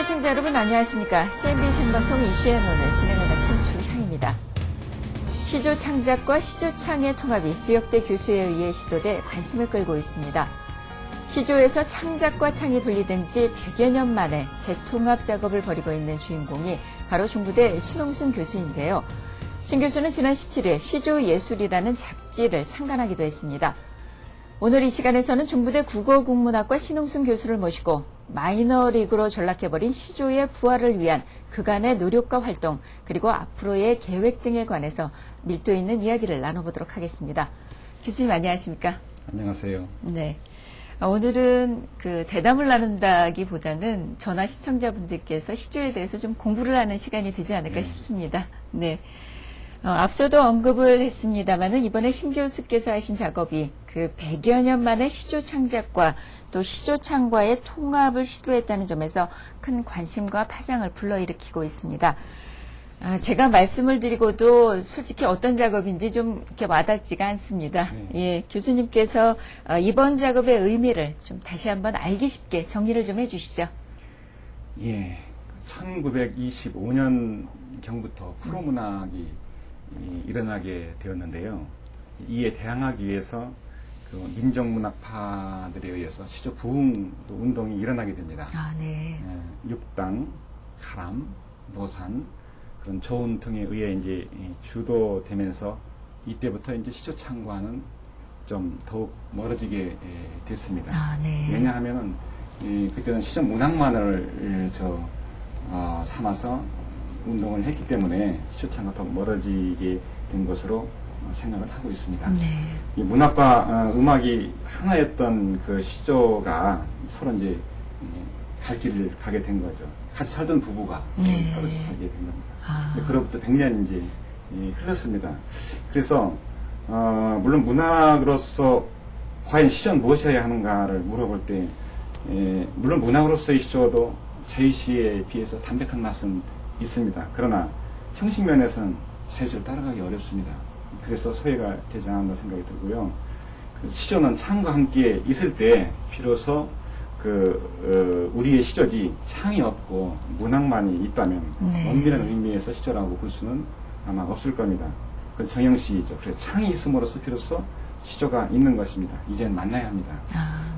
시청자 여러분 안녕하십니까. CNB 생방송 이슈의 논을 진행을 맡은 주향입니다. 시조 창작과 시조 창의 통합이 지역대 교수에 의해 시도돼 관심을 끌고 있습니다. 시조에서 창작과 창이 분리된 지 100여 년 만에 재통합 작업을 벌이고 있는 주인공이 바로 중부대 신홍순 교수인데요. 신 교수는 지난 17일 시조예술이라는 잡지를 창간하기도 했습니다. 오늘 이 시간에서는 중부대 국어국문학과 신홍순 교수를 모시고 마이너리그로 전락해버린 시조의 부활을 위한 그간의 노력과 활동, 그리고 앞으로의 계획 등에 관해서 밀도 있는 이야기를 나눠보도록 하겠습니다. 교수님 안녕하십니까? 안녕하세요. 네. 오늘은 대담을 나눈다기보다는 전화 시청자분들께서 시조에 대해서 좀 공부를 하는 시간이 되지 않을까 싶습니다. 네. 앞서도 언급을 했습니다마는 이번에 신 교수께서 하신 작업이 100여 년 만에 시조 창작과 또 시조 창과의 통합을 시도했다는 점에서 큰 관심과 파장을 불러일으키고 있습니다. 제가 말씀을 드리고도 솔직히 어떤 작업인지 좀 이렇게 와닿지가 않습니다. 예, 교수님께서 이번 작업의 의미를 좀 다시 한번 알기 쉽게 정리를 좀 해주시죠. 예, 1925년경부터 프로문학이 일어나게 되었는데요. 이에 대항하기 위해서 민족문학파들에 의해서 시조 부흥 운동이 일어나게 됩니다. 네. 육당, 가람, 노산 그런 조운 등에 의해 이제 주도되면서 이때부터 이제 시조 창과는 좀 더욱 멀어지게 됐습니다. 네. 왜냐하면은 그때는 시조 문학만을 삼아서 운동을 했기 때문에 시조 창과 더 멀어지게 된 것으로 생각을 하고 있습니다. 네. 이 문학과 음악이 하나였던 그 시조가 서로 이제 갈 길을 가게 된 거죠. 같이 살던 부부가 떨어져 살게 된 겁니다. 그로부터 100년이 이제 흘렀습니다. 그래서 물론 문학으로서 과연 시조는 무엇이어야 하는가를 물어볼 때 물론 문학으로서의 시조도 자유시에 비해서 담백한 맛은 있습니다. 그러나 형식 면에서는 자유시를 따라가기 어렵습니다. 그래서 소외가 되지 않았나 생각이 들고요. 시조는 창과 함께 있을 때 비로소 우리의 시조지 창이 없고 문학만이 있다면 엄밀한 의미에서 시조라고 볼 수는 아마 없을 겁니다. 그건 정형시이죠. 그래서 창이 있음으로써 비로소 시조가 있는 것입니다. 이제는 만나야 합니다.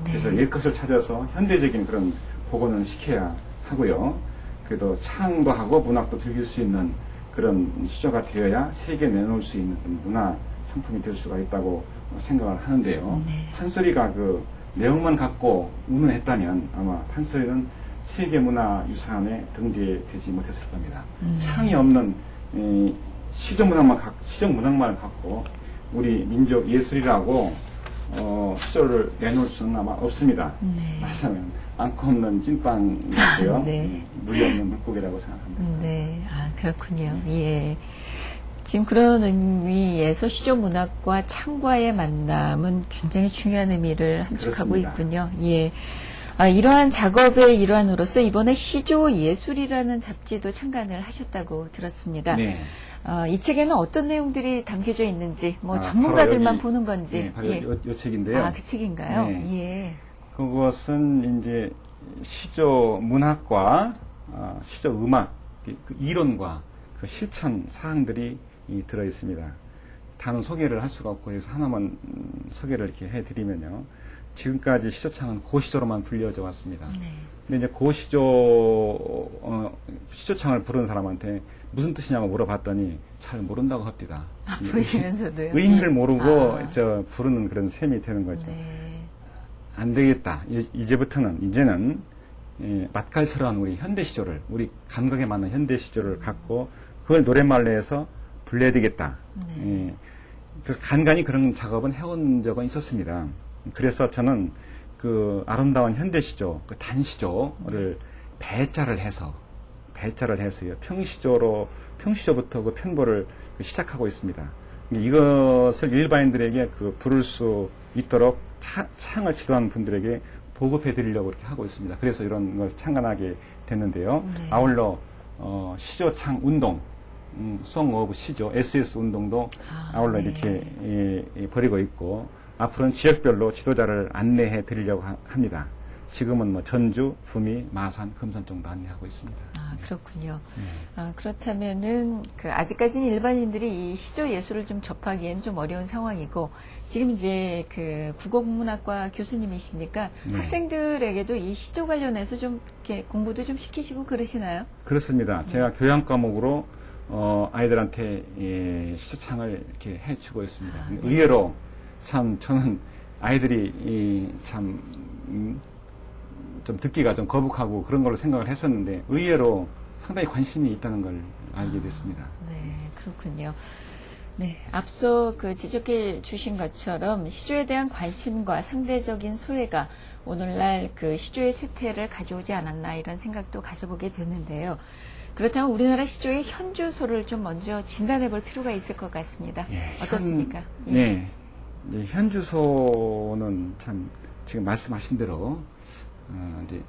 네. 그래서 옛것을 찾아서 현대적인 그런 복원을 시켜야 하고요. 그래도 창도 하고 문학도 즐길 수 있는 그런 시조가 되어야 세계에 내놓을 수 있는 문화 상품이 될 수가 있다고 생각을 하는데요. 판소리가 내용만 갖고 운운했다면 아마 판소리는 세계문화유산에 등재되지 못했을 겁니다. 창이 없는 시조 문학만 갖고 우리 민족 예술이라고 시조를 내놓을 수는 아마 없습니다. 말하자면 안고 없는 찐빵 같고요. 물이 없는 물고기라고 생각합니다. 네, 그렇군요. 예. 지금 그런 의미에서 시조 문학과 창과의 만남은 굉장히 중요한 의미를 함축하고 그렇습니다. 있군요. 예. 이러한 작업의 일환으로서 이번에 시조 예술이라는 잡지도 창간을 하셨다고 들었습니다. 네. 이 책에는 어떤 내용들이 담겨져 있는지, 전문가들만 보는 건지. 네, 바로 이 책인데요. 그 책인가요? 네. 예. 그것은 이제 시조 문학과 시조 음악, 이론과 실천 사항들이 들어 있습니다. 다른 소개를 할 수가 없고, 그래서 하나만 소개를 이렇게 해드리면요. 지금까지 시조창은 고시조로만 불려져 왔습니다. 근데 이제 시조창을 부르는 사람한테 무슨 뜻이냐고 물어봤더니 잘 모른다고 합니다. 부르시면서도요? 의미를 모르고 부르는 그런 셈이 되는 거죠. 안 되겠다. 이제는 맛깔스러운 우리 현대 시조를, 우리 감각에 맞는 현대 시조를 갖고 그걸 노랫말로 해서 불러야 되겠다. 그래서 간간히 그런 작업은 해온 적은 있었습니다. 그래서 저는 아름다운 현대 시조, 단시조를 배자를 해서요. 평시조부터 편보를 시작하고 있습니다. 이것을 일반인들에게 부를 수 있도록 창을 지도하는 분들에게 보급해 드리려고 이렇게 하고 있습니다. 그래서 이런 걸 창간하게 됐는데요. 아울러 시조창 운동, 송 오브 시조, SS 운동도 아울러 이렇게 벌이고 있고 앞으로는 지역별로 지도자를 안내해 드리려고 합니다. 지금은 뭐 전주, 구미, 마산, 금산 정도 안내하고 있습니다. 아, 그렇군요. 그렇다면은, 아직까지는 일반인들이 이 시조 예술을 좀 접하기에는 좀 어려운 상황이고, 지금 이제 국어국문학과 교수님이시니까 네. 학생들에게도 이 시조 관련해서 좀 이렇게 공부도 좀 시키시고 그러시나요? 그렇습니다. 제가 교양 과목으로, 아이들한테, 시조창을 이렇게 해주고 있습니다. 아, 네. 의외로 참 저는 아이들이 좀 듣기가 좀 거북하고 그런 걸로 생각을 했었는데 의외로 상당히 관심이 있다는 걸 알게 됐습니다. 네, 그렇군요. 네, 앞서 지적해 주신 것처럼 시조에 대한 관심과 상대적인 소외가 오늘날 시조의 쇠퇴를 가져오지 않았나 이런 생각도 가져보게 됐는데요. 그렇다면 우리나라 시조의 현주소를 좀 먼저 진단해 볼 필요가 있을 것 같습니다. 예, 어떻습니까? 네. 이제 현주소는 참 지금 말씀하신 대로 이제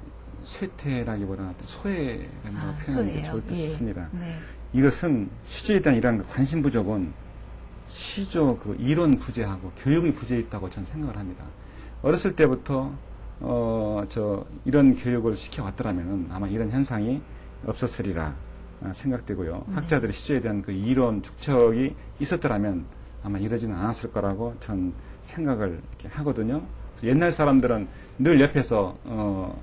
쇠퇴라기보다 소외가 표현하는 게 소외요. 좋을 듯 예. 싶습니다. 네. 이것은 시조에 대한 이러한 관심 부족은 시조 이론 부재하고 교육의 부재에 있다고 저는 생각을 합니다. 어렸을 때부터 이런 교육을 시켜왔더라면 아마 이런 현상이 없었으리라 생각되고요. 네. 학자들이 시조에 대한 이론 축적이 있었더라면 아마 이러지는 않았을 거라고 전 생각을 이렇게 하거든요. 옛날 사람들은 늘 옆에서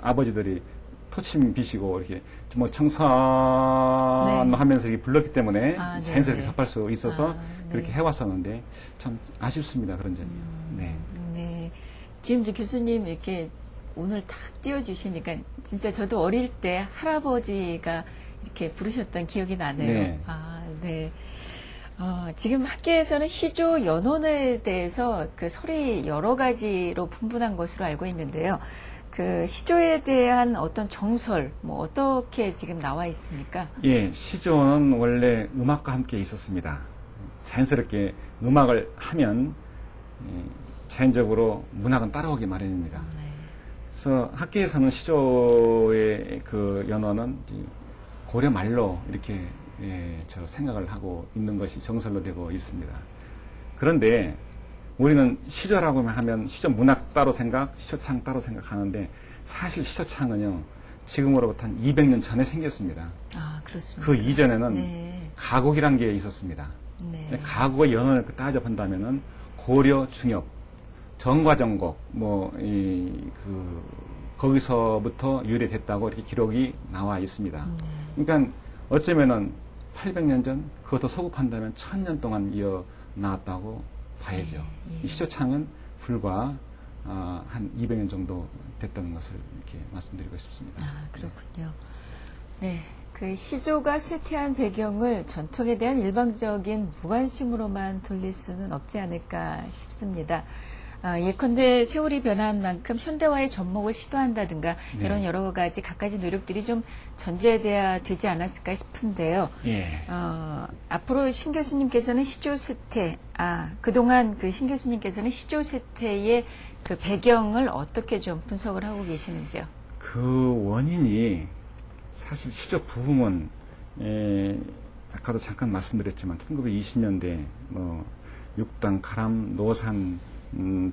아버지들이 토침 비시고 이렇게 뭐 청산 네. 하면서 이렇게 불렀기 때문에 네, 자연스럽게 네. 접할 수 있어서 네. 그렇게 해왔었는데 참 아쉽습니다. 그런 점이. 네. 네. 지금 이제 교수님 이렇게 오늘 딱 띄워주시니까 진짜 저도 어릴 때 할아버지가 이렇게 부르셨던 기억이 나네요. 네. 아, 네. 지금 학계에서는 시조 연원에 대해서 설이 여러 가지로 분분한 것으로 알고 있는데요. 시조에 대한 어떤 정설, 어떻게 지금 나와 있습니까? 예, 시조는 원래 음악과 함께 있었습니다. 자연스럽게 음악을 하면 자연적으로 문학은 따라오기 마련입니다. 네. 그래서 학계에서는 시조의 연원은 고려 말로 이렇게 저 생각을 하고 있는 것이 정설로 되고 있습니다. 그런데 우리는 시조라고 하면 시조 문학 따로 생각, 시조창 따로 생각하는데 사실 시조창은요 지금으로부터 한 200년 전에 생겼습니다. 아, 그렇습니다. 그 이전에는 네. 가곡이란 게 있었습니다. 네. 가곡의 연원을 따져본다면은 고려 중엽, 정과정곡, 거기서부터 유래됐다고 이렇게 기록이 나와 있습니다. 그러니까 어쩌면은 800년 전, 그것도 소급한다면 1000년 동안 이어 나왔다고 봐야죠. 이 시조창은 불과 한 200년 정도 됐다는 것을 이렇게 말씀드리고 싶습니다. 아, 그렇군요. 네. 시조가 쇠퇴한 배경을 전통에 대한 일방적인 무관심으로만 돌릴 수는 없지 않을까 싶습니다. 예컨대 세월이 변한 만큼 현대화의 접목을 시도한다든가 네. 이런 여러 가지 갖가지 노력들이 좀 전제돼야 되지 않았을까 싶은데요. 예. 앞으로 신 교수님께서는 시조 쇠퇴, 그동안 신 교수님께서는 시조 쇠퇴의 배경을 어떻게 좀 분석을 하고 계시는지요? 그 원인이 사실 시조 부흥은 아까도 잠깐 말씀드렸지만 1920년대 육당, 가람, 노산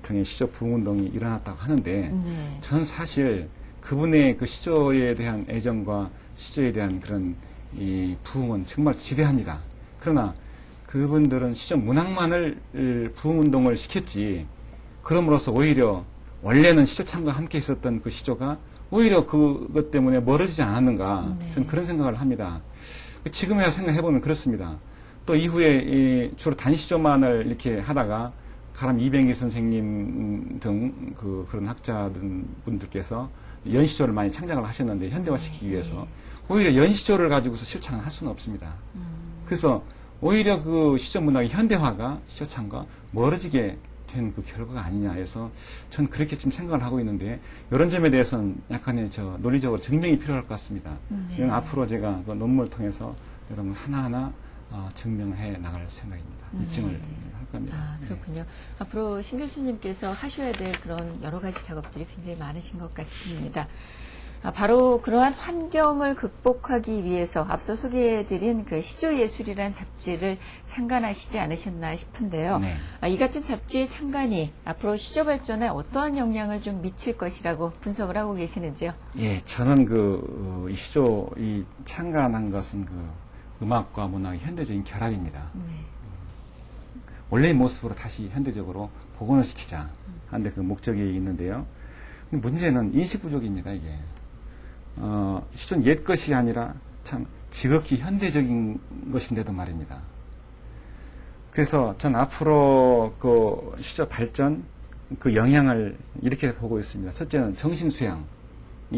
등의 시조 부흥운동이 일어났다고 하는데 네. 저는 사실 그분의 시조에 대한 애정과 시조에 대한 그런 이 부흥은 정말 지대합니다. 그러나 그분들은 시조 문학만을 부흥운동을 시켰지 그럼으로써 오히려 원래는 시조창과 함께 있었던 그 시조가 오히려 그것 때문에 멀어지지 않았는가 네. 저는 그런 생각을 합니다. 지금에야 생각해보면 그렇습니다. 또 이후에 주로 단시조만을 이렇게 하다가 가람 이병기 선생님 등 그런 학자분들께서 연시조를 많이 창작을 하셨는데 현대화시키기 위해서 오히려 연시조를 가지고서 시조창을 할 수는 없습니다. 그래서 오히려 시조 문학의 현대화가 시조창과 멀어지게 된 결과가 아니냐 해서 전 그렇게 지금 생각을 하고 있는데 이런 점에 대해서는 약간의 논리적으로 증명이 필요할 것 같습니다. 이건 앞으로 제가 논문을 통해서 여러분 하나하나 증명해 나갈 생각입니다. 입증을 할 겁니다. 그렇군요. 앞으로 신 교수님께서 하셔야 될 그런 여러 가지 작업들이 굉장히 많으신 것 같습니다. 바로 그러한 환경을 극복하기 위해서 앞서 소개해드린 그 시조예술이라는 잡지를 창간하시지 않으셨나 싶은데요. 네. 이 같은 잡지의 창간이 앞으로 시조 발전에 어떠한 영향을 좀 미칠 것이라고 분석을 하고 계시는지요? 예, 저는 이 시조 이 창간한 것은 그 음악과 문학의 현대적인 결합입니다. 원래의 모습으로 다시 현대적으로 복원을 시키자 하는데 그 목적이 있는데요. 문제는 인식 부족입니다, 이게. 시조는 옛 것이 아니라 참 지극히 현대적인 것인데도 말입니다. 그래서 전 앞으로 그 시조 발전 그 영향을 이렇게 보고 있습니다. 첫째는 정신 수양이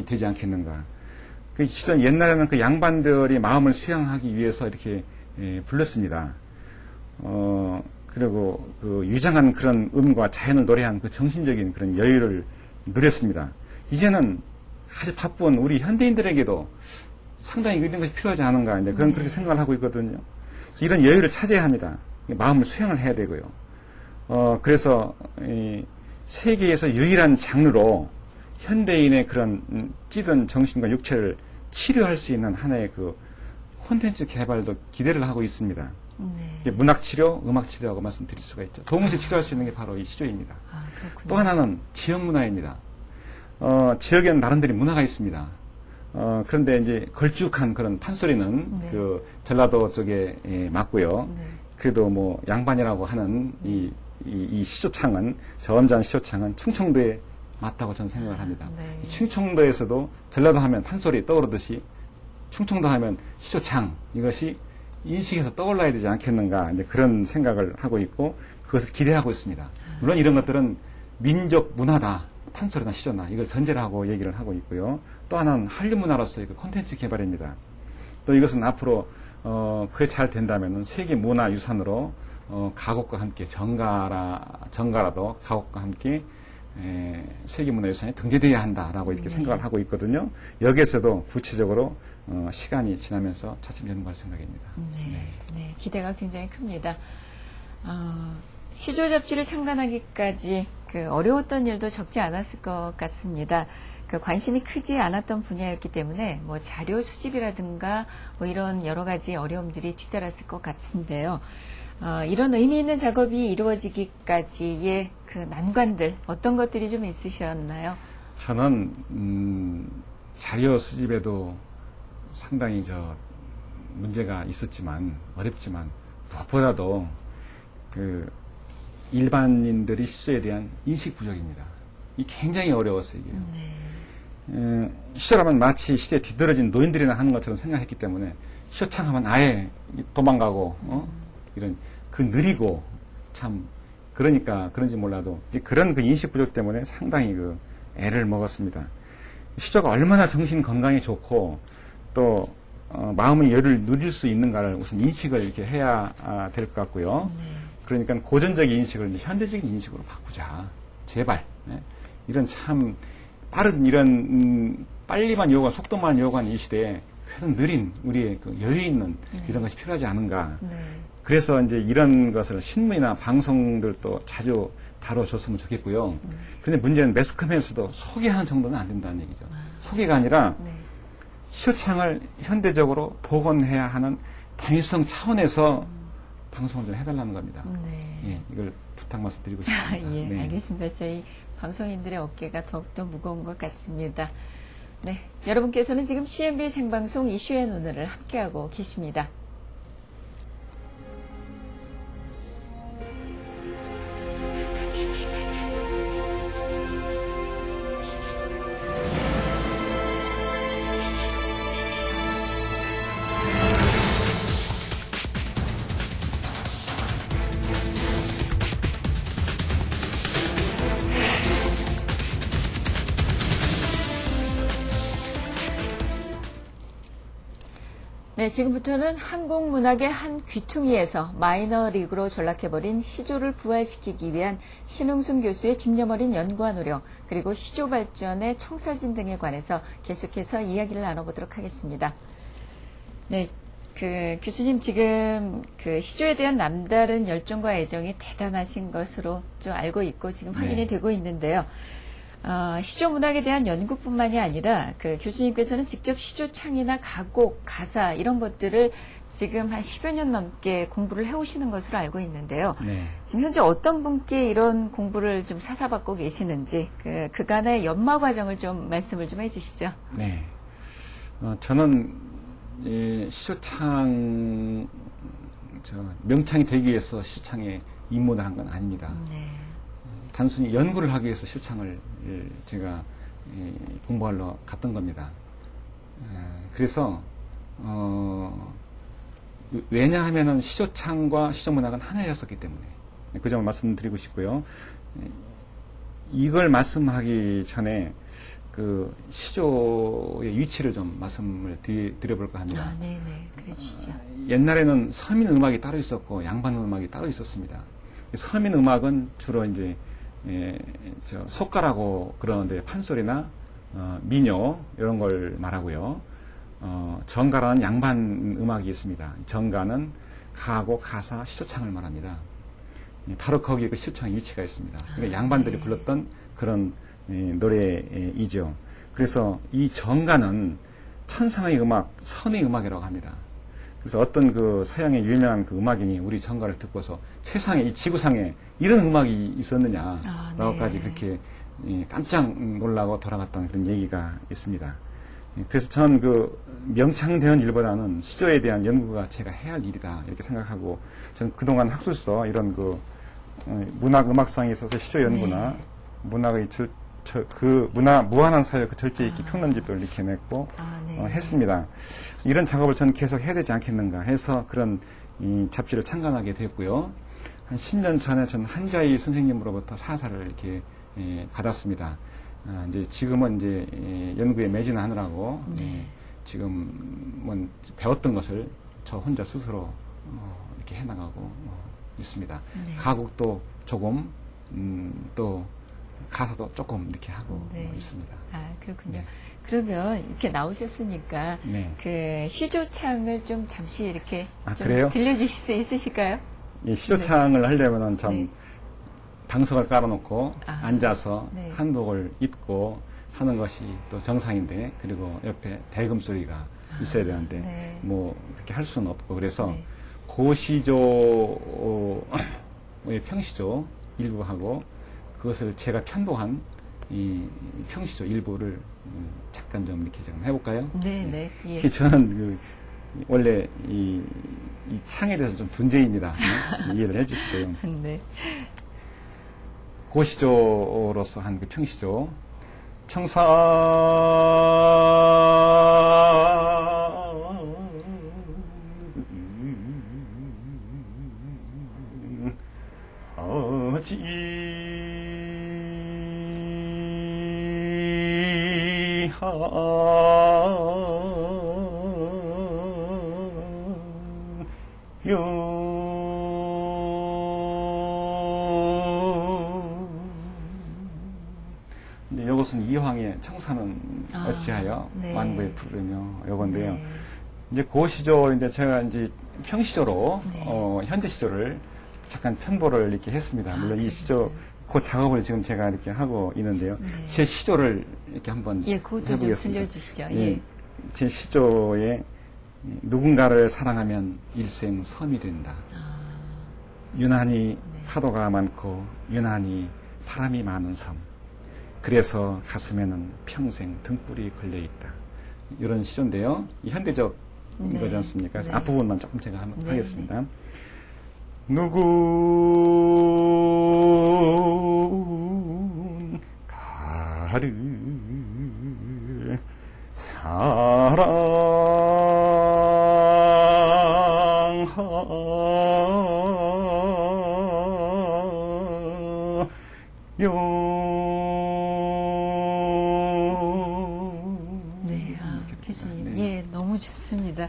되지 않겠는가. 그 시조는 옛날에는 그 양반들이 마음을 수양하기 위해서 이렇게 불렀습니다. 그리고 그 유장한 그런 음과 자연을 노래한 그 정신적인 그런 여유를 누렸습니다. 이제는 아주 바쁜 우리 현대인들에게도 상당히 이런 것이 필요하지 않은가, 이제 그런 그렇게 생각을 하고 있거든요. 그래서 이런 여유를 찾아야 합니다. 마음을 수양을 해야 되고요. 그래서 세계에서 유일한 장르로 현대인의 그런 찌든 정신과 육체를 치료할 수 있는 하나의 그 콘텐츠 개발도 기대를 하고 있습니다. 문학 치료, 음악 치료라고 말씀드릴 수가 있죠. 동시에 치료할 수 있는 게 바로 이 시조입니다. 또 하나는 지역 문화입니다. 지역에는 나름대로 문화가 있습니다. 그런데 이제 걸쭉한 그런 판소리는 그 전라도 쪽에 맞고요. 그래도 뭐 양반이라고 하는 이 시조창은, 저음자한 시조창은 충청도에 맞다고 저는 생각을 합니다. 충청도에서도 전라도 하면 판소리 떠오르듯이 충청도 하면 시조창, 이것이 인식에서 떠올라야 되지 않겠는가, 이제 그런 생각을 하고 있고 그것을 기대하고 있습니다. 물론 이런 것들은 민족 문화다, 판소리나 시조나 이걸 전제를 하고 얘기를 하고 있고요. 또 하나는 한류 문화로서의 그 콘텐츠 개발입니다. 또 이것은 앞으로 그게 잘 된다면은 세계 문화 유산으로 가곡과 함께 정가라도 가곡과 함께 세계 문화 유산에 등재되어야 한다라고 이렇게 생각을 하고 있거든요. 여기에서도 구체적으로 시간이 지나면서 차츰 연구할 생각입니다. 네, 기대가 굉장히 큽니다. 시조 잡지를 창간하기까지 그 어려웠던 일도 적지 않았을 것 같습니다. 그 관심이 크지 않았던 분야였기 때문에 뭐 자료 수집이라든가 뭐 이런 여러 가지 어려움들이 뒤따랐을 것 같은데요. 이런 의미 있는 작업이 이루어지기까지의 그 난관들, 어떤 것들이 좀 있으셨나요? 저는 자료 수집에도 상당히 문제가 있었지만, 어렵지만 무엇보다도 그 일반인들이 시조에 대한 인식 부족입니다. 이 굉장히 어려웠어요, 이게요. 시조라면 마치 시대에 뒤떨어진 노인들이나 하는 것처럼 생각했기 때문에 시조창하면 아예 도망가고 이런 그 느리고 참, 그러니까 그런지 몰라도 그런 그 인식 부족 때문에 상당히 그 애를 먹었습니다. 시조가 얼마나 정신 건강에 좋고 또 마음의 여유를 누릴 수 있는가를 우선 인식을 이렇게 해야 될 것 같고요. 그러니까 고전적인 인식을 현대적인 인식으로 바꾸자, 제발. 이런 참 빠른 이런 빨리만 요구한, 속도만 요구한 이 시대에 그래도 느린 우리의 그 여유 있는 이런 것이 필요하지 않은가. 그래서 이제 이런 것을 신문이나 방송들도 자주 다뤄줬으면 좋겠고요. 그런데 문제는 매스컴에서도 소개하는 정도는 안 된다는 얘기죠. 소개가 아니라 시조창을 현대적으로 복원해야 하는 당위성 차원에서 방송을 좀 해달라는 겁니다. 예, 이걸 부탁 말씀드리고 싶습니다. 예, 알겠습니다. 저희 방송인들의 어깨가 더욱더 무거운 것 같습니다. 네, 여러분께서는 지금 CNB 생방송 이슈의 눈을 함께하고 계십니다. 네, 지금부터는 한국문학의 한 귀퉁이에서 마이너리그로 전락해버린 시조를 부활시키기 위한 신흥순 교수의 집념 어린 연구와 노력, 그리고 시조 발전의 청사진 등에 관해서 계속해서 이야기를 나눠보도록 하겠습니다. 네, 교수님 지금 그 시조에 대한 남다른 열정과 애정이 대단하신 것으로 좀 알고 있고 지금 확인이 되고 있는데요. 시조문학에 대한 연구뿐만이 아니라 그 교수님께서는 직접 시조창이나 가곡, 가사 이런 것들을 지금 한 10여 년 넘게 공부를 해오시는 것으로 알고 있는데요. 네. 지금 현재 어떤 분께 이런 공부를 좀 사사받고 계시는지 그간의 연마 과정을 좀 말씀을 좀 해주시죠. 네. 저는 시조창 명창이 되기 위해서 시조창에 입문을 한 건 아닙니다. 네. 단순히 연구를 하기 위해서 시조창을 제가 공부하러 갔던 겁니다. 그래서 왜냐하면은 시조창과 시조문학은 하나였었기 때문에 그 점을 말씀드리고 싶고요. 이걸 말씀하기 전에 그 시조의 위치를 좀 말씀을 드려볼까 합니다. 네네. 그래 주시죠. 옛날에는 서민 음악이 따로 있었고 양반 음악이 따로 있었습니다. 서민 음악은 주로 이제 속가라고 그러는데 판소리나 민요 이런 걸 말하고요. 정가라는 양반 음악이 있습니다. 정가는 가곡, 가사, 시조창을 말합니다. 바로 거기에 그 시조창의 위치가 있습니다. 그러니까 양반들이 네. 불렀던 그런 노래이죠. 그래서 이 정가는 천상의 음악, 선의 음악이라고 합니다. 그래서 어떤 그 서양의 유명한 그 음악인이 우리 정가를 듣고서 세상에, 이 지구상에 이런 음악이 있었느냐라고까지 네. 그렇게 깜짝 놀라고 돌아갔던 그런 얘기가 있습니다. 그래서 저는 그 명창대원 일보다는 시조에 대한 연구가 제가 해야 할 일이다 이렇게 생각하고 저는 그동안 학술서 이런 그 문학 음악상에 있어서 시조 연구나 문학의 무한한 사역 그 절제 있기 평론집을 이렇게 냈고 네. 했습니다. 이런 작업을 저는 계속 해야 되지 않겠는가 해서 그런 이 잡지를 창간하게 됐고요. 한 10년 전에 저는 한자희 선생님으로부터 사사를 이렇게 받았습니다. 이제 지금은 이제 연구에 매진하느라고 지금은 배웠던 것을 저 혼자 스스로 이렇게 해나가고 있습니다. 네. 가곡도 조금 또 가사도 조금 이렇게 하고 네. 있습니다. 그렇군요. 네. 그러면 이렇게 나오셨으니까 네. 그 시조창을 좀 잠시 이렇게 좀 그래요? 들려주실 수 있으실까요? 이 시조창을 하려면은 참 네. 방석을 깔아놓고 아, 앉아서 네. 한복을 입고 하는 것이 또 정상인데 그리고 옆에 대금 소리가 있어야 되는데 네. 뭐 그렇게 할 수는 없고 그래서 네. 고시조의 평시조 일부하고 그것을 제가 편곡한 이 평시조 일부를 잠깐 좀 이렇게 좀 해볼까요? 네. 예. 이게 저는 그 원래 이 창에 대해서 좀 분재입니다. 이해를 해주시고요. 네. 고시조로서 한 그 평시조 청사 이제 이것은 이황의 청사는 어찌하여 네. 만부에 부르며 요건데요. 네. 이제 고시조 이제 제가 이제 평시조로 네. 현대 시조를 잠깐 편보를 이렇게 했습니다. 물론 이 시조 그러셨어요. 그 작업을 지금 제가 이렇게 하고 있는데요. 네. 제 시조를 이렇게 한번 그것도 좀 해보겠습니다. 들려주시죠. 예. 제 시조에 누군가를 사랑하면 일생 섬이 된다. 유난히 파도가 많고 유난히 바람이 많은 섬. 그래서 가슴에는 평생 등불이 걸려 있다. 이런 시조인데요. 이 현대적 네. 거지 않습니까? 그래서 네. 앞부분만 조금 제가 한번 네. 하겠습니다. 누군 가를 네, 교수님, 예, 너무 좋습니다.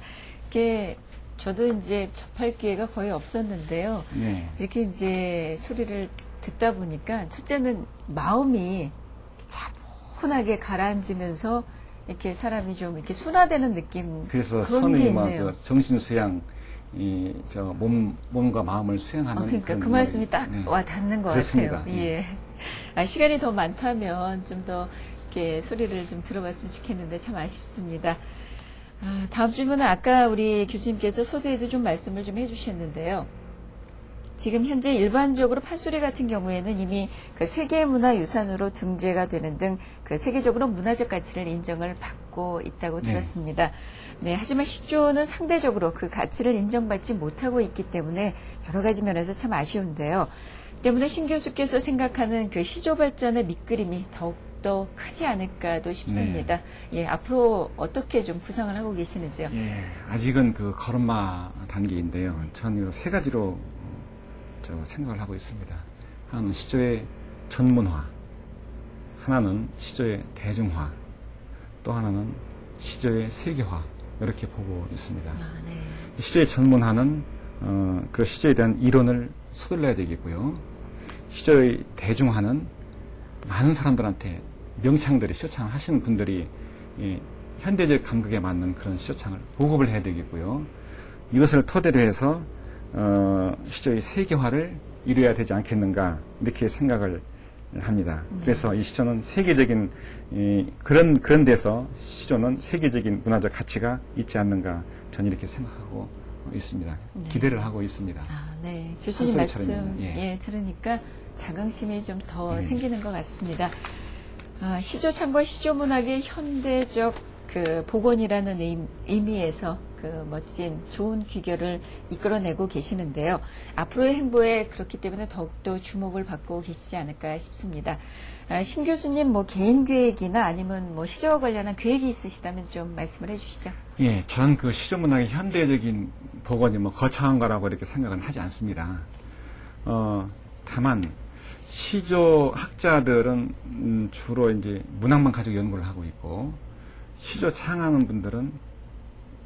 이게 저도 이제 접할 기회가 거의 없었는데요. 네. 이렇게 이제 소리를 듣다 보니까 첫째는 마음이 차분하게 가라앉으면서 이렇게 사람이 좀 이렇게 순화되는 느낌. 그래서 그런 게 선의 있네요. 그 정신 수양, 몸과 마음을 수양하는. 그러니까 그런 그 말씀이 딱 네. 와 닿는 것 그렇습니다. 같아요. 예. 시간이 더 많다면 좀 더 이렇게 소리를 좀 들어봤으면 좋겠는데 참 아쉽습니다. 다음 질문은 아까 우리 교수님께서 서두에도 좀 말씀을 좀 해주셨는데요. 지금 현재 일반적으로 판소리 같은 경우에는 이미 그 세계문화유산으로 등재가 되는 등 그 세계적으로 문화적 가치를 인정을 받고 있다고 들었습니다. 네, 하지만 시조는 상대적으로 그 가치를 인정받지 못하고 있기 때문에 여러 가지 면에서 참 아쉬운데요. 때문에 신 교수께서 생각하는 그 시조 발전의 밑그림이 더욱더 크지 않을까도 싶습니다. 예, 앞으로 어떻게 좀 구상을 하고 계시는지요? 예, 아직은 그 걸음마 단계인데요. 저는 세 가지로 생각을 하고 있습니다. 하나는 시조의 전문화, 하나는 시조의 대중화, 또 하나는 시조의 세계화, 이렇게 보고 있습니다. 시조의 전문화는 그 시조에 대한 이론을 서둘러야 되겠고요. 시조의 대중화는 많은 사람들한테 명창들이 시조창을 하시는 분들이 현대적 감각에 맞는 그런 시조창을 보급을 해야 되겠고요. 이것을 토대로 해서 시조의 세계화를 이루어야 되지 않겠는가 이렇게 생각을 합니다. 그래서 이 시조는 세계적인 그런 데서 시조는 세계적인 문화적 가치가 있지 않는가 저는 이렇게 생각하고 있습니다. 네. 기대를 하고 있습니다. 네. 교수님 말씀 들으니까 자긍심이 좀 더 생기는 것 같습니다. 시조창과 시조문학의 현대적 그 복원이라는 의미에서 그 멋진 좋은 귀결을 이끌어내고 계시는데요. 앞으로의 행보에 그렇기 때문에 더욱더 주목을 받고 계시지 않을까 싶습니다. 신 교수님 뭐 개인 계획이나 아니면 뭐 시조와 관련한 계획이 있으시다면 좀 말씀을 해주시죠. 예, 저는 그 시조문학의 현대적인 복원이 뭐 거창한 거라고 이렇게 생각은 하지 않습니다. 다만 시조 학자들은 주로 이제 문학만 가지고 연구를 하고 있고 시조 창하는 분들은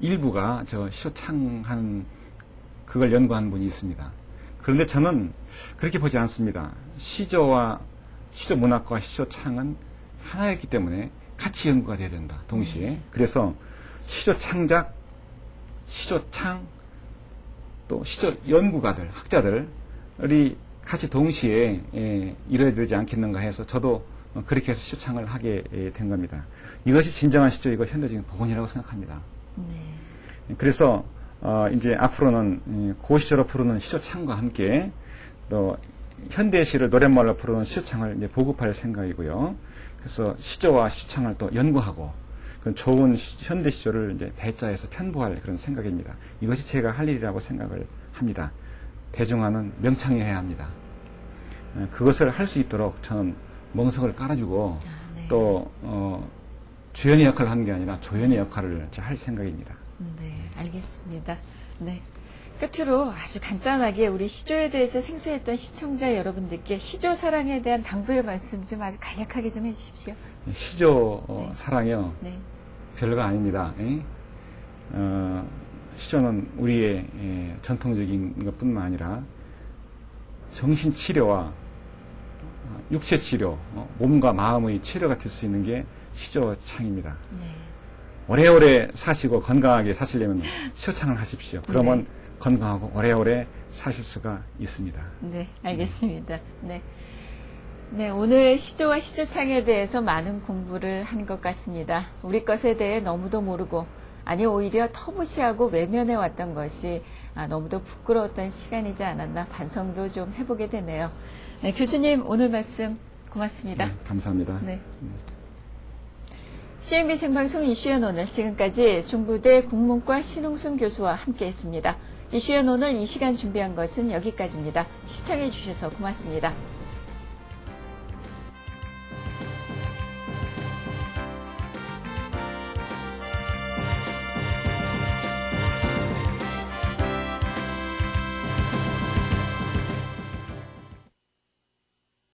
일부가 저 시조 창한 그걸 연구하는 분이 있습니다. 그런데 저는 그렇게 보지 않습니다. 시조 문학과 시조 창은 하나였기 때문에 같이 연구가 돼야 된다. 동시에. 그래서 시조 창작, 시조 창, 또 시조 연구가들, 학자들이 같이 동시에 이뤄야 되지 않겠는가 해서 저도 그렇게 해서 시조창을 하게 된 겁니다. 이것이 진정한 시조이고 현대적인 복원이라고 생각합니다. 그래서 이제 앞으로는 고시조로 부르는 시조창과 함께 또 현대시를 노랫말로 부르는 시조창을 이제 보급할 생각이고요. 그래서 시조와 시조창을 또 연구하고 그 좋은 현대 시조를 이제 배자에서 편보할 그런 생각입니다. 이것이 제가 할 일이라고 생각을 합니다. 대중화는 명창해야 합니다. 그것을 할 수 있도록 저는 멍석을 깔아주고 또 주연의 역할을 하는 게 아니라 조연의 역할을 할 생각입니다. 네, 알겠습니다. 네. 끝으로 아주 간단하게 우리 시조에 대해서 생소했던 시청자 여러분들께 시조 사랑에 대한 당부의 말씀 좀 아주 간략하게 좀 해주십시오. 시조 사랑이요. 네. 별거 아닙니다. 시조는 우리의 전통적인 것뿐만 아니라 정신치료와 육체치료, 몸과 마음의 치료가 될 수 있는 게 시조창입니다. 네. 오래오래 사시고 건강하게 사시려면 시조창을 하십시오. 그러면 건강하고 오래오래 사실 수가 있습니다. 네, 알겠습니다. 네. 네, 오늘 시조와 시조창에 대해서 많은 공부를 한 것 같습니다. 우리 것에 대해 너무도 모르고, 아니 오히려 터무시하고 외면해 왔던 것이 너무도 부끄러웠던 시간이지 않았나 반성도 좀 해보게 되네요. 네, 교수님 오늘 말씀 고맙습니다. 네, 감사합니다. 네. CNB 생방송 이슈연 오늘 지금까지 중부대 국문과 신웅순 교수와 함께했습니다. 이슈연 오늘 이 시간 준비한 것은 여기까지입니다. 시청해 주셔서 고맙습니다.